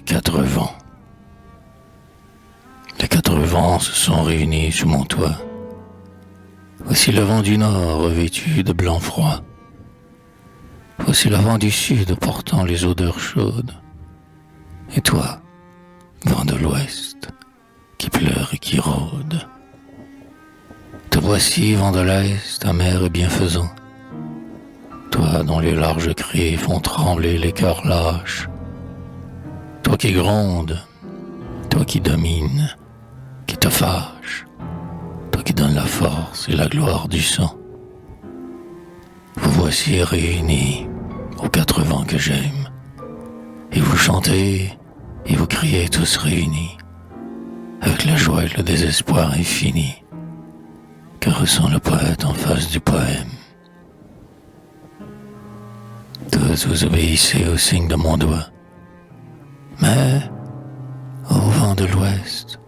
quatre vents. Les quatre vents se sont réunis sous mon toit. Voici le vent du nord revêtu de blanc froid. Voici le vent du sud portant les odeurs chaudes. Et toi, vent de l'ouest, qui pleure et qui rôde. Te voici, vent de l'est, amer et bienfaisant. Toi dont les larges cris font trembler les cœurs lâches. Toi qui grondes, toi qui domines, qui te fâche, toi qui donnes la force et la gloire du sang. Vous voici réunis aux quatre vents que j'aime, et vous chantez et vous criez tous réunis, avec la joie et le désespoir infini que ressent le poète en face du poème. Tous vous obéissez au signe de mon doigt, mais au vent de l'ouest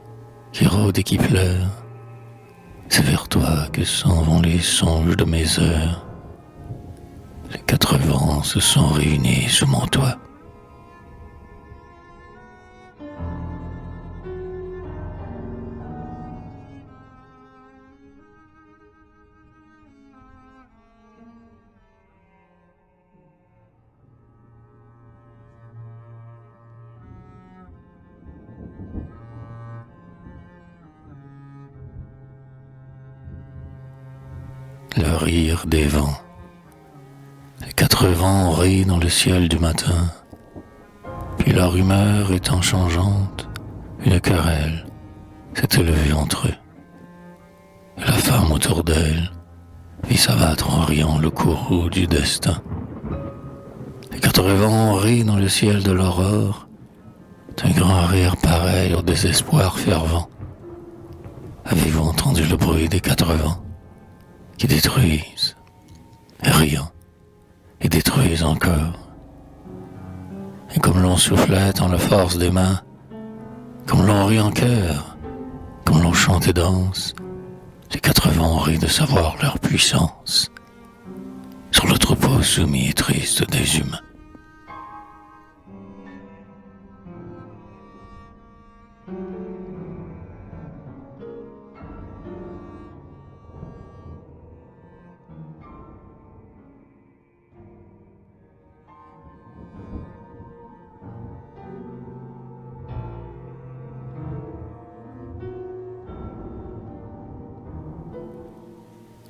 qui rôde et qui pleure, c'est vers toi que s'en vont les songes de mes heures. Les quatre vents se sont réunis sous mon toit. Le rire des vents. Les quatre vents rient dans le ciel du matin, puis leur humeur étant changeante, une querelle s'est élevée entre eux. Et la femme autour d'elle vit s'abattre en riant le courroux du destin. Les quatre vents rient dans le ciel de l'aurore, d'un grand rire pareil au désespoir fervent. Avez-vous entendu le bruit des quatre vents qui détruisent, riant, et détruisent encore? Et comme l'on soufflait en la force des mains, comme l'on rit en chœur, comme l'on chante et danse, les quatre vents rient de savoir leur puissance sur le troupeau soumis et triste des humains.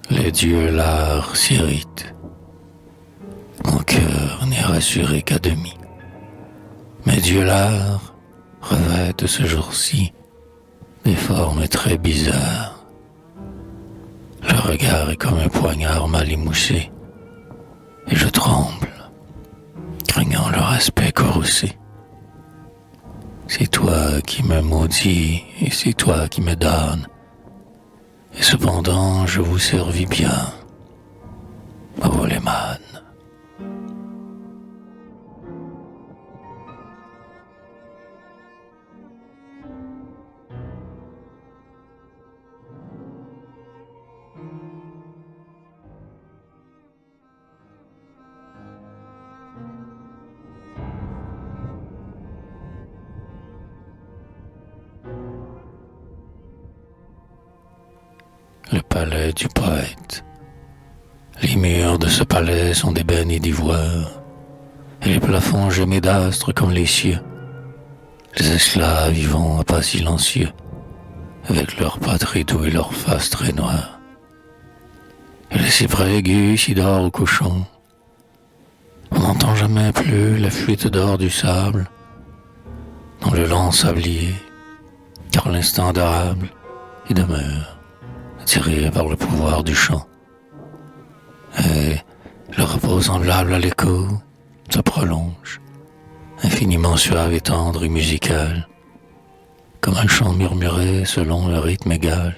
Les dieux l'art s'irritent. Mon cœur n'est rassuré qu'à demi. Mais Dieu l'art revêt ce jour-ci des formes très bizarres. Le regard est comme un poignard mal émoussé, et je tremble, craignant leur aspect courroucé. C'est toi qui me maudis et c'est toi qui me donnes. Et cependant, je vous servis bien, ô les mânes. Le palais du poète. Les murs de ce palais sont d'ébène et d'ivoire, et les plafonds gemés d'astres comme les cieux. Les esclaves y vont à pas silencieux, avec leurs pas très doux et leurs faces très noires. Et le cyprès aigu s'y dort au couchon. On n'entend jamais plus la fuite d'or du sable dans le lent sablier, car l'instant adorable y demeure, attiré par le pouvoir du chant. Et le repos semblable à l'écho se prolonge, infiniment suave et tendre et musical, comme un chant murmuré selon un rythme égal.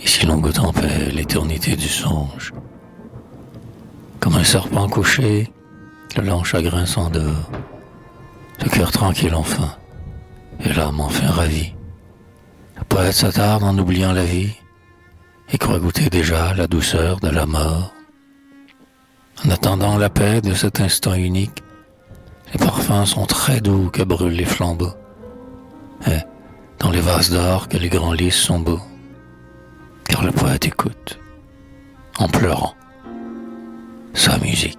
Et si l'on goûte en paix l'éternité du songe, comme un serpent couché, le lent chagrin s'endort, le cœur tranquille enfin, et l'âme enfin ravie. Le poète s'attarde en oubliant la vie, et croit goûter déjà la douceur de la mort. En attendant la paix de cet instant unique, Les parfums sont très doux que brûlent les flambeaux. Et dans les vases d'or que les grands lys sont beaux. Car le poète écoute, en pleurant, sa musique.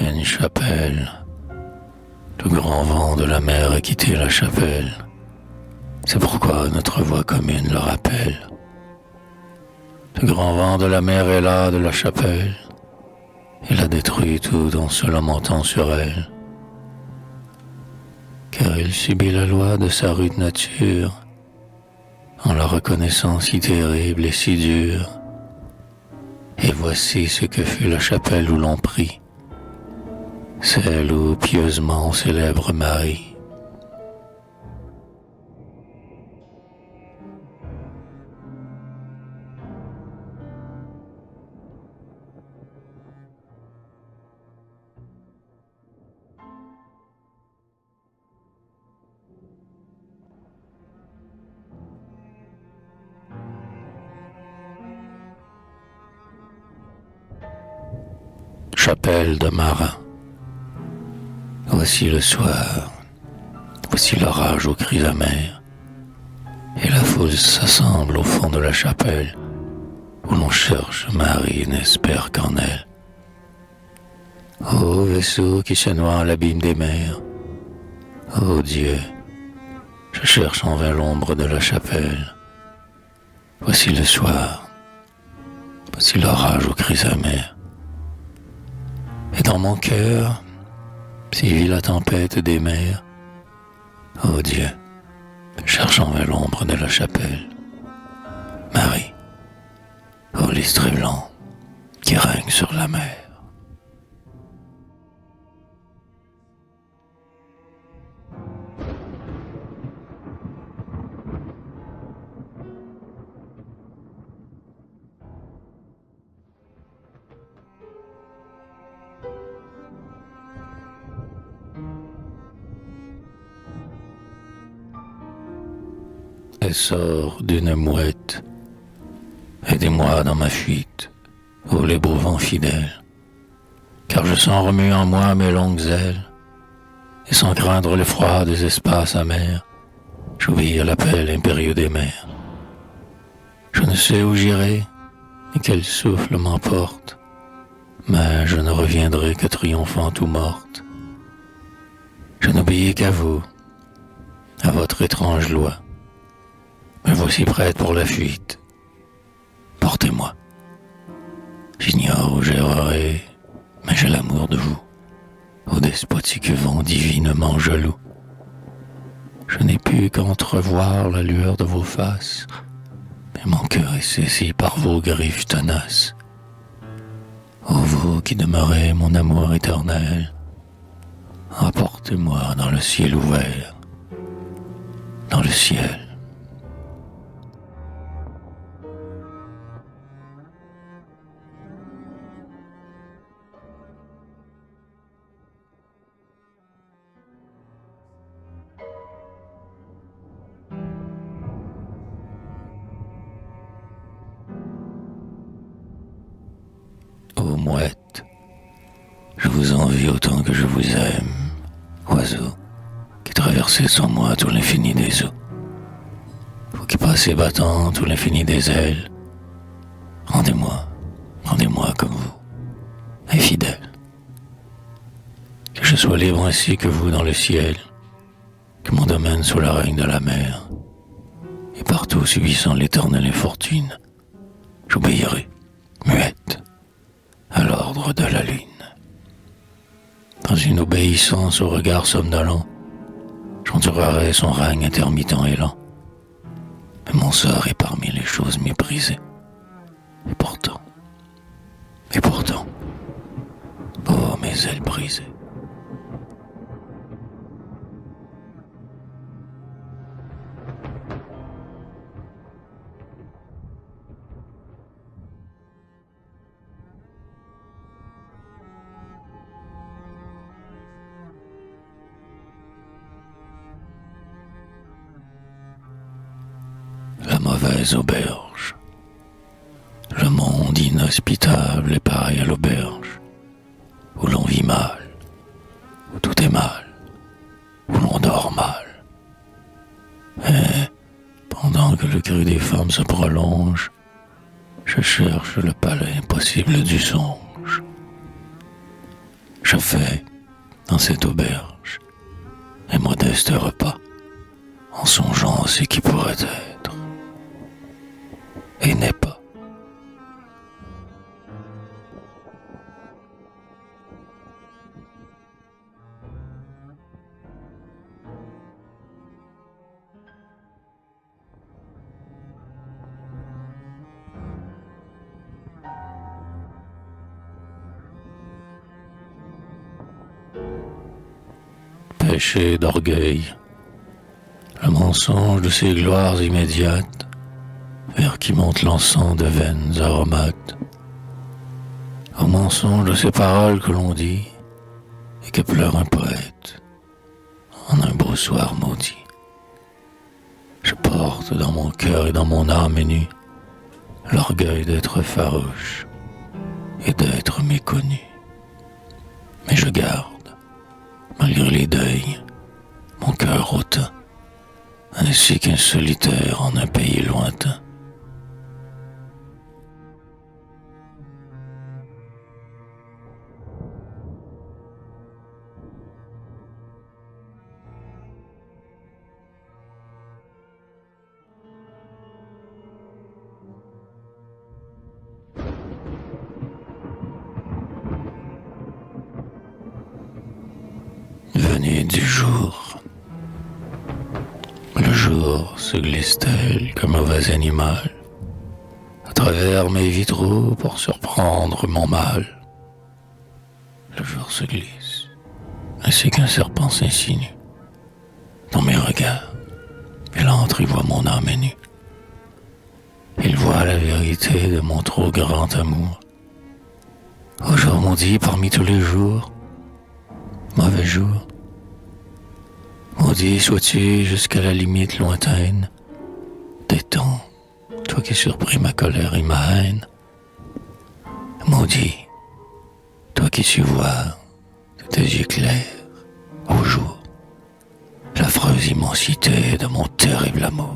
Une chapelle. Le grand vent de la mer a quitté la chapelle. C'est pourquoi notre voix commune le rappelle. Le grand vent de la mer est là de la chapelle. Il a détruit tout en se lamentant sur elle. Car il subit la loi de sa rude nature, en la reconnaissant si terrible et si dure. Et voici ce que fut la chapelle où l'on prie, celle où pieusement on célèbre Marie. Chapelle de marin. Voici le soir, voici l'orage aux cris amers, et la foule s'assemble au fond de la chapelle, où l'on cherche Marie et n'espère qu'en elle. Ô vaisseau qui se noie à l'abîme des mers, ô Dieu, je cherche en vain l'ombre de la chapelle. Voici le soir, voici l'orage aux cris amers, et dans mon cœur sévit la tempête des mers. Ô Dieu, cherchant vers l'ombre de la chapelle, Marie, ô l'istre blanc qui règne sur la mer. Essor d'une mouette, aidez-moi dans ma fuite, ô les beaux vents fidèles, car je sens remuer en moi mes longues ailes, et sans craindre l'effroi des espaces amers, j'obéis à l'appel impérieux des mers. Je ne sais où j'irai, et quel souffle m'emporte, mais je ne reviendrai que triomphante ou morte. Je n'obéis qu'à vous, à votre étrange loi. Me voici prête pour la fuite. Portez-moi. J'ignore où j'errerai, mais j'ai l'amour de vous, ô despotique vent divinement jaloux. Je n'ai pu qu'entrevoir la lueur de vos faces, mais mon cœur est saisi par vos griffes tenaces. Ô vous qui demeurez mon amour éternel, emportez-moi dans le ciel ouvert, dans le ciel. Ô mouette, je vous envie autant que je vous aime, oiseau, qui traversez sans moi tout l'infini des eaux. Vous qui passez battant tout l'infini des ailes, rendez-moi comme vous, infidèle. Que je sois libre ainsi que vous dans le ciel, que mon domaine soit le règne de la mer, et partout subissant l'éternelle infortune, j'obéirai, muette, à l'ordre de la lune. Dans une obéissance au regard somnolent, j'endurerai son règne intermittent et lent. Mais mon sort est parmi les choses méprisées. Et pourtant, oh mes ailes brisées. la mauvaise auberge. Le monde inhospitable est pareil à l'auberge, où l'on vit mal, où tout est mal, où l'on dort mal. Et pendant que le cri des femmes se prolonge, je cherche le palais impossible du songe. Je fais, dans cette auberge, un modeste repas, en songeant à ce qui pourrait être et n'est pas. Péché d'orgueil, le mensonge de ces gloires immédiates, vers qui monte l'encens de vaines aromates, au mensonge de ces paroles que l'on dit et que pleure un poète en un beau soir maudit. Je porte dans mon cœur et dans mon âme nue l'orgueil d'être farouche et d'être méconnu. Mais je garde, malgré les deuils, mon cœur hautain, ainsi qu'un solitaire en un pays lointain. Venue du jour. Le jour se glisse-t-elle comme mauvais animal à travers mes vitraux pour surprendre mon mal. Le jour se glisse, ainsi qu'un serpent s'insinue dans mes regards. Il entre et voit mon âme nue. Il voit la vérité de mon trop grand amour. Au jour maudit parmi tous les jours, mauvais jour, maudit sois-tu jusqu'à la limite lointaine des temps, toi qui surpris ma colère et ma haine. Maudit, toi qui sus voir de tes yeux clairs au jour l'affreuse immensité de mon terrible amour.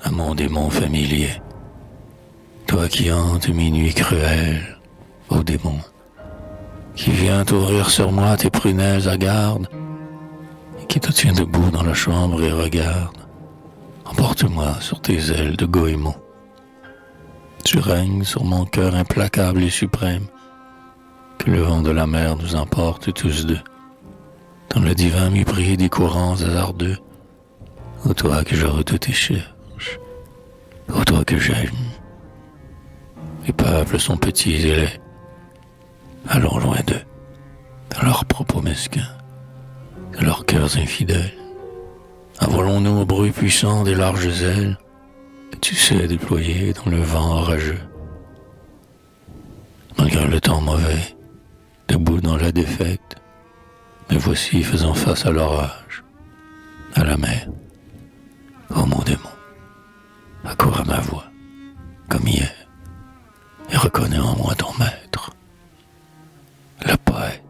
À mon démon familier, toi qui hantes mes nuits cruelles, ô démon, qui viens ouvrir sur moi tes prunelles à garde, et qui te tient debout dans la chambre et regarde, emporte-moi sur tes ailes de goémon. Tu règnes sur mon cœur implacable et suprême, que le vent de la mer nous emporte tous deux, dans le divin mépris des courants hasardeux, ô toi que je redoute et cherche, ô toi que j'aime. Les peuples sont petits et laids, allons loin d'eux, de leurs propos mesquins, de leurs cœurs infidèles. Envolons-nous au bruit puissant des larges ailes que tu sais déployer dans le vent orageux. Malgré le temps mauvais, debout dans la défaite, mais voici faisant face à l'orage, à la mer. Ô mon démon, accours à ma voix, comme hier, et reconnais en moi ton maître, le poète.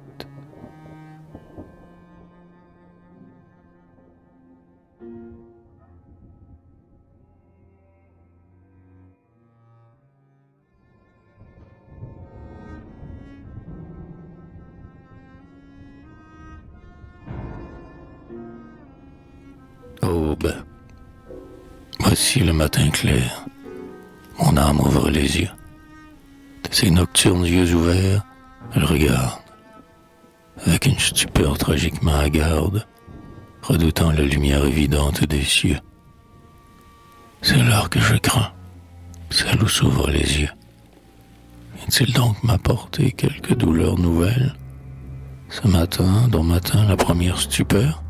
Aube, voici le matin clair, mon âme ouvre les yeux. De ses nocturnes yeux ouverts, elle regarde, avec une stupeur tragiquement hagarde, redoutant la lumière évidente des cieux. C'est l'heure que je crains, celle où s'ouvrent les yeux. Vient-il donc m'apporter quelque douleur nouvelle, Ce matin, dans matin, la première stupeur,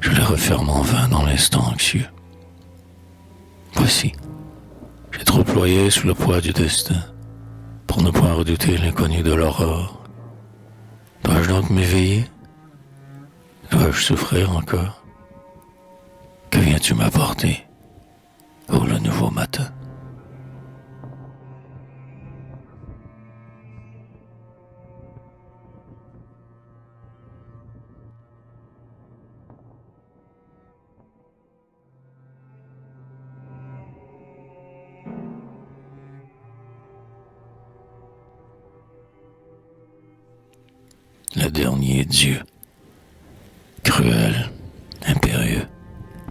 je les referme en vain dans l'instant anxieux. Voici, j'ai trop ployé sous le poids du destin, pour ne point redouter l'inconnu de l'aurore. Dois-je donc m'éveiller? Dois-je souffrir encore? Que viens-tu m'apporter, ô le nouveau matin? Le dernier Dieu, cruel, impérieux,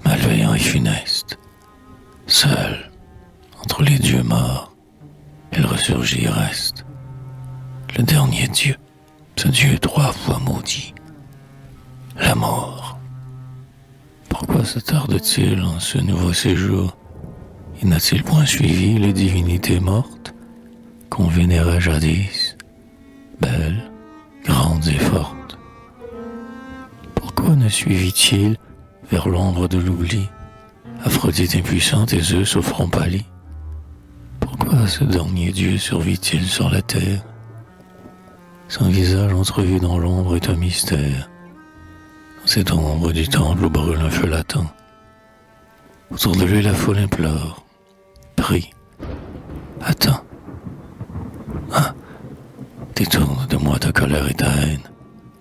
malveillant et funeste, seul, entre les dieux morts, il ressurgit et reste. Le dernier Dieu, ce Dieu 3 fois maudit, la mort. Pourquoi se tarde-t-il en ce nouveau séjour? Et n'a-t-il point suivi les divinités mortes qu'on vénérait jadis, belles, grandes et fortes? Pourquoi ne suivit-il vers l'ombre de l'oubli Aphrodite impuissante et Zeus au front pâli? Pourquoi ce dernier Dieu survit-il sur la terre? Son visage entrevu dans l'ombre est un mystère. Dans cette ombre du temple où brûle un feu latent, autour de lui la foule implore, prie, attend. Ah, détourne de moi ta colère et ta haine,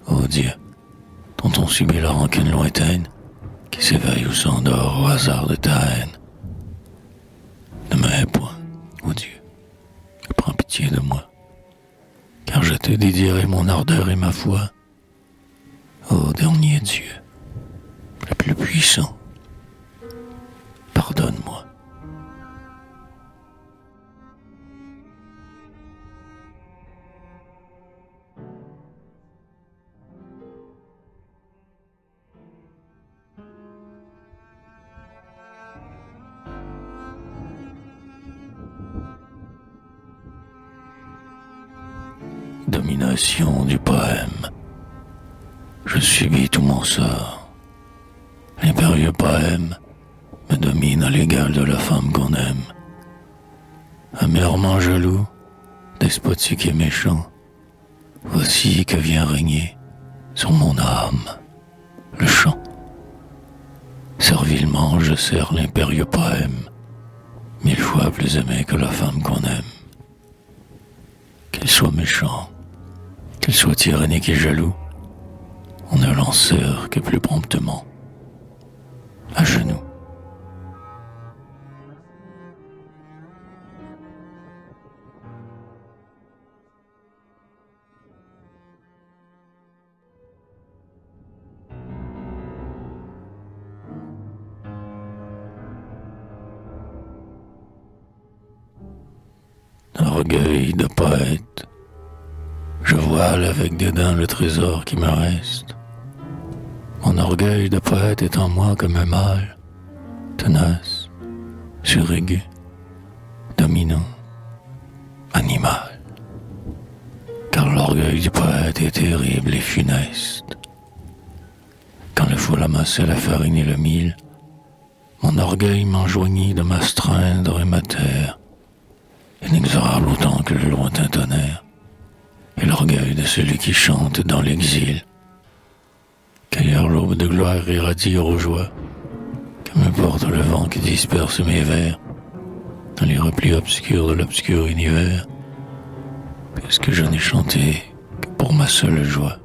ô Dieu, dont on subit la rancune lointaine, qui s'éveille ou s'endort au hasard de ta haine. Ne me hais point, ô Dieu, et prends pitié de moi, car je te dédierai mon ardeur et ma foi, ô dernier Dieu, le plus puissant, pardonne-moi. Domination du poème. Je subis tout mon sort. L'impérieux poème me domine à l'égal de la femme qu'on aime. Amèrement jaloux, despotique et méchant, voici que vient régner sur mon âme le chant. Servilement je sers l'impérieux poème, 1000 fois plus aimé que la femme qu'on aime. Qu'il soit méchant, qu'il soit tyrannique et jaloux, on ne l'enserre que plus promptement, à genoux. Orgueil de poète, je voile avec dédain le trésor qui me reste. Mon orgueil de poète est en moi comme un mâle, tenace, suraigu, dominant, animal. Car l'orgueil du poète est terrible et funeste. Quand le foule amassait la farine et le mil, mon orgueil m'enjoignit de m'astreindre et ma terre, inexorable autant que le lointain tonnerre, et l'orgueil de celui qui chante dans l'exil. Qu'ailleurs l'aube de gloire irradie aux joies, que m'importe le vent qui disperse mes vers dans les replis obscurs de l'obscur univers, puisque je n'ai chanté que pour ma seule joie.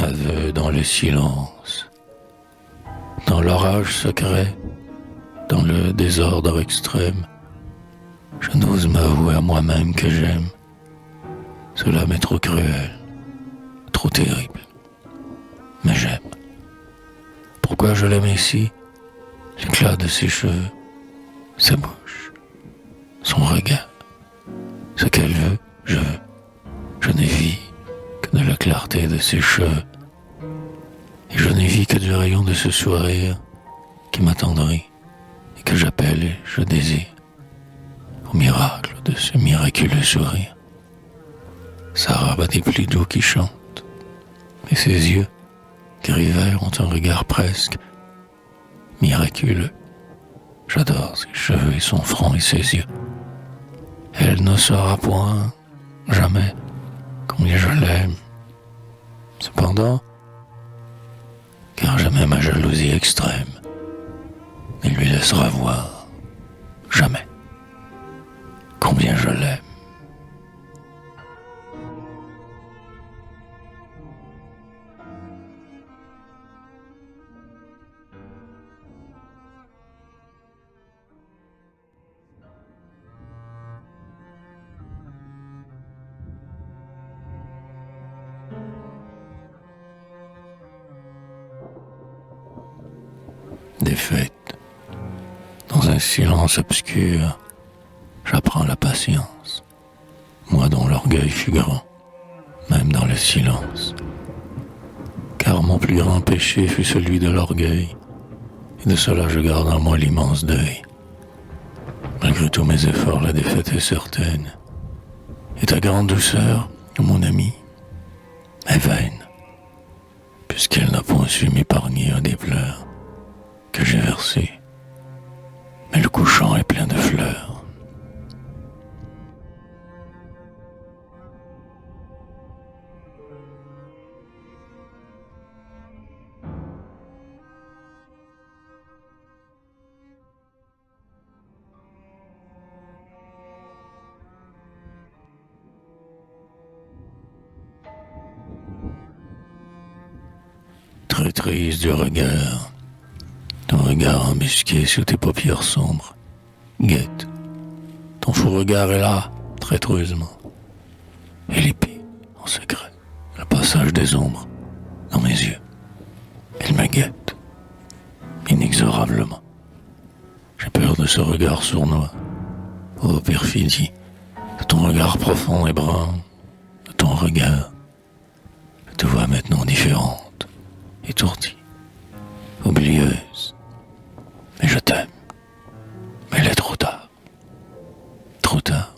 Aveu dans le silence, dans l'orage secret, dans le désordre extrême, je n'ose m'avouer à moi-même que j'aime. Cela m'est trop cruel, trop terrible, mais j'aime. Pourquoi je l'aime ainsi? L'éclat de ses cheveux, sa bouche, son son regard. Ce qu'elle veut, je veux. Je n'ai vu que de la clarté de ses cheveux. Et je n'ai vu que du rayon de ce sourire qui m'attendrit et que j'appelle et je désire. Au miracle de ce miraculeux sourire. Sa robe a des plis doux qui chantent, et ses yeux, gris vert, ont un regard presque miraculeux. J'adore ses cheveux et son front et ses yeux. Elle ne saura point, jamais, combien je l'aime. Cependant, car jamais ma jalousie extrême ne lui laissera voir, jamais, combien je l'aime. Défaite, dans un silence obscur, j'apprends la patience, moi dont l'orgueil fut grand, même dans le silence. Car mon plus grand péché fut celui de l'orgueil, et de cela je garde en moi l'immense deuil. Malgré tous mes efforts, la défaite est certaine, et ta grande douceur, mon ami, est vaine, puisqu'elle n'a point su m'épargner un des pleurs que j'ai versés, mais le couchant est plein de fleurs. Très triste du regard, ton regard embusqué sous tes paupières sombres, guette. Ton fou regard est là, traîtreusement. Et l'épée, en secret, le passage des ombres, dans mes yeux. Elle me guette, inexorablement. J'ai peur de ce regard sournois. Ô perfidie, de ton regard profond et brun, de ton regard. Je te vois maintenant différente, étourdie, oublieuse. Mais je t'aime. Mais il est trop tard. Trop tard.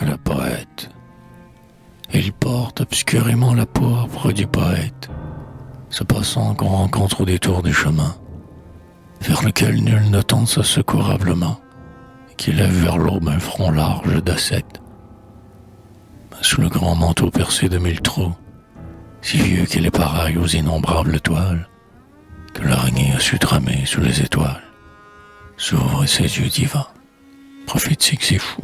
Le poète. Il porte obscurément la pourpre du poète, se passant qu'on rencontre au détour du chemin, vers lequel nul ne tend sa secourablement, et qui lève vers l'aube un front large d'ascète. Sous le grand manteau percé de mille trous, si vieux qu'il est pareil aux innombrables toiles, que l'araignée a su tramer sous les étoiles, s'ouvre ses yeux divins, prophétiques et fous.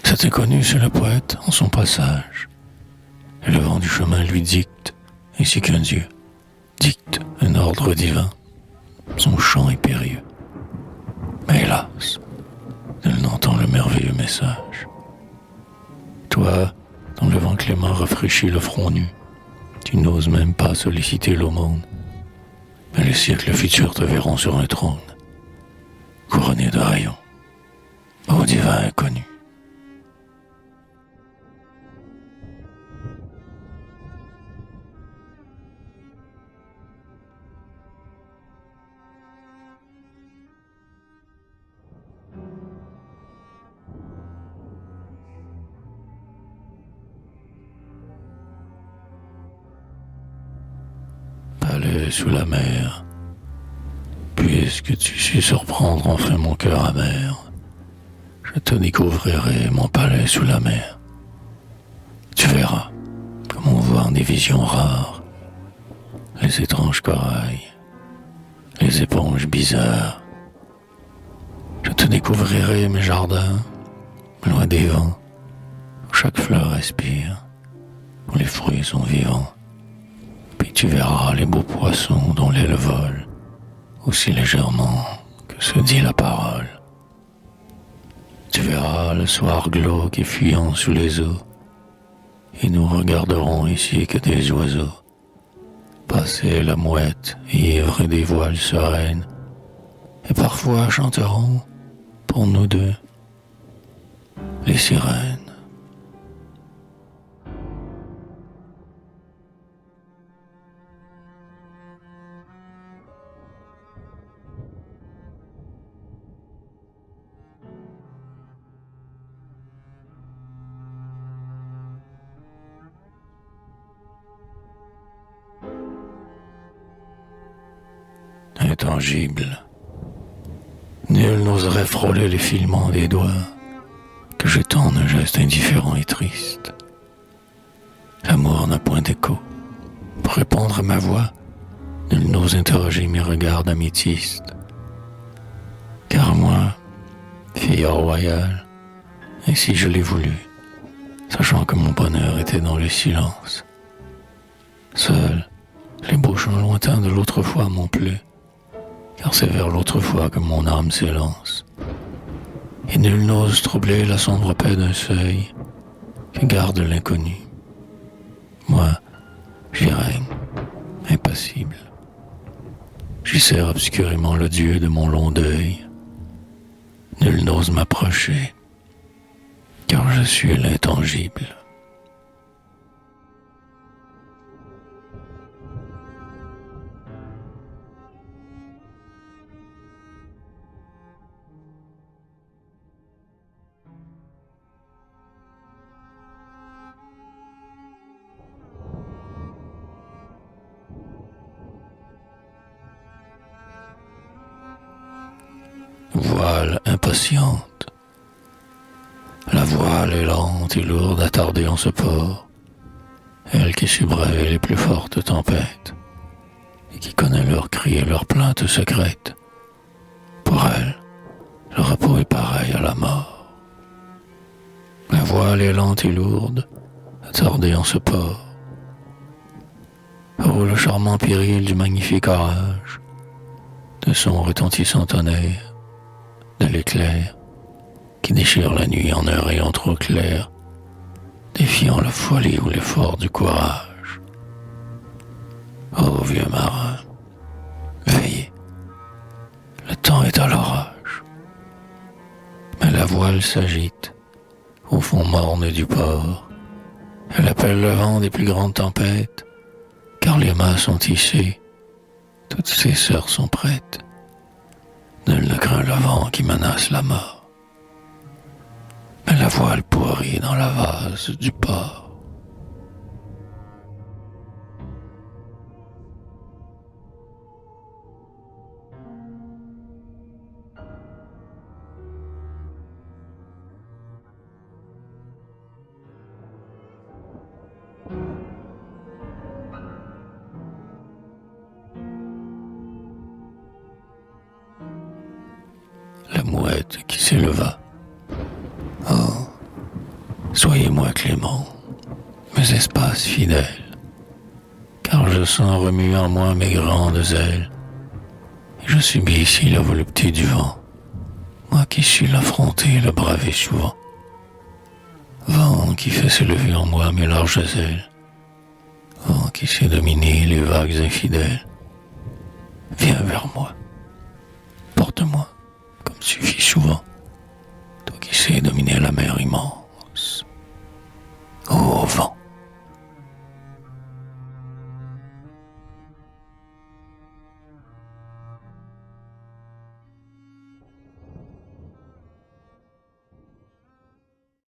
Cet inconnu, c'est le poète en son passage, et le vent du chemin lui dicte, ainsi qu'un Dieu dicte un ordre divin. Son chant est périlleux, mais hélas, nul n'entend le merveilleux message. Toi, dont le vent clément rafraîchit le front nu, tu n'oses même pas solliciter l'aumône, mais les siècles futurs te verront sur un trône, couronné de rayons, ô divin inconnu. Palais sous la mer, puisque tu sais surprendre enfin mon cœur amer, je te découvrirai mon palais sous la mer. Tu verras, comme on voit en des visions rares, les étranges corails, les éponges bizarres. Je te découvrirai mes jardins, loin des vents, où chaque fleur respire, où les fruits sont vivants. Puis tu verras les beaux poissons dont l'aile vole, aussi légèrement que se dit la parole. Tu verras le soir glauque et fuyant sous les eaux, et nous regarderons ici que des oiseaux. Passer la mouette, ivre des voiles sereines, et parfois chanteront, pour nous deux, les sirènes. Intangible. Nul n'oserait frôler les filements des doigts que je tends un geste indifférent et triste. L'amour n'a point d'écho. Pour répondre à ma voix, nul n'ose interroger mes regards d'améthyste. Car moi, fille royale, ainsi je l'ai voulu, sachant que mon bonheur était dans le silence. Seuls, les beaux chants lointains de l'autrefois m'ont plu, car c'est vers l'autrefois que mon âme s'élance. Et nul n'ose troubler la sombre paix d'un seuil que garde l'inconnu. Moi, j'y règne, impassible. J'y sers obscurément le Dieu de mon long deuil. Nul n'ose m'approcher, car je suis l'intangible. Voile impatiente. La voile est lente et lourde à tarder en ce port, elle qui subrège les plus fortes tempêtes, et qui connaît leurs cris et leurs plaintes secrètes. Pour elle, le repos est pareil à la mort. La voile est lente et lourde à tarder en ce port. Oh, le charmant péril du magnifique orage, de son retentissant tonnerre, de l'éclair qui déchire la nuit en un rayon trop clair, défiant la folie ou l'effort du courage. Ô vieux marin, veillez, le temps est à l'orage. Mais la voile s'agite au fond morne du port. Elle appelle le vent des plus grandes tempêtes, car les mâts sont tissés, toutes ses sœurs sont prêtes. Nul ne craint le vent qui menace la mort, mais la voile pourrit dans la vase du port. La mouette qui s'éleva. Oh, soyez-moi clément, mes espaces fidèles, car je sens remuer en moi mes grandes ailes, et je subis ici la volupté du vent, moi qui suis l'affronté et le braver souvent. Vent qui fait s'élever en moi mes larges ailes, vent qui sait dominer les vagues infidèles, viens vers moi, porte-moi, comme suffit souvent, toi qui sais dominer la mer immense.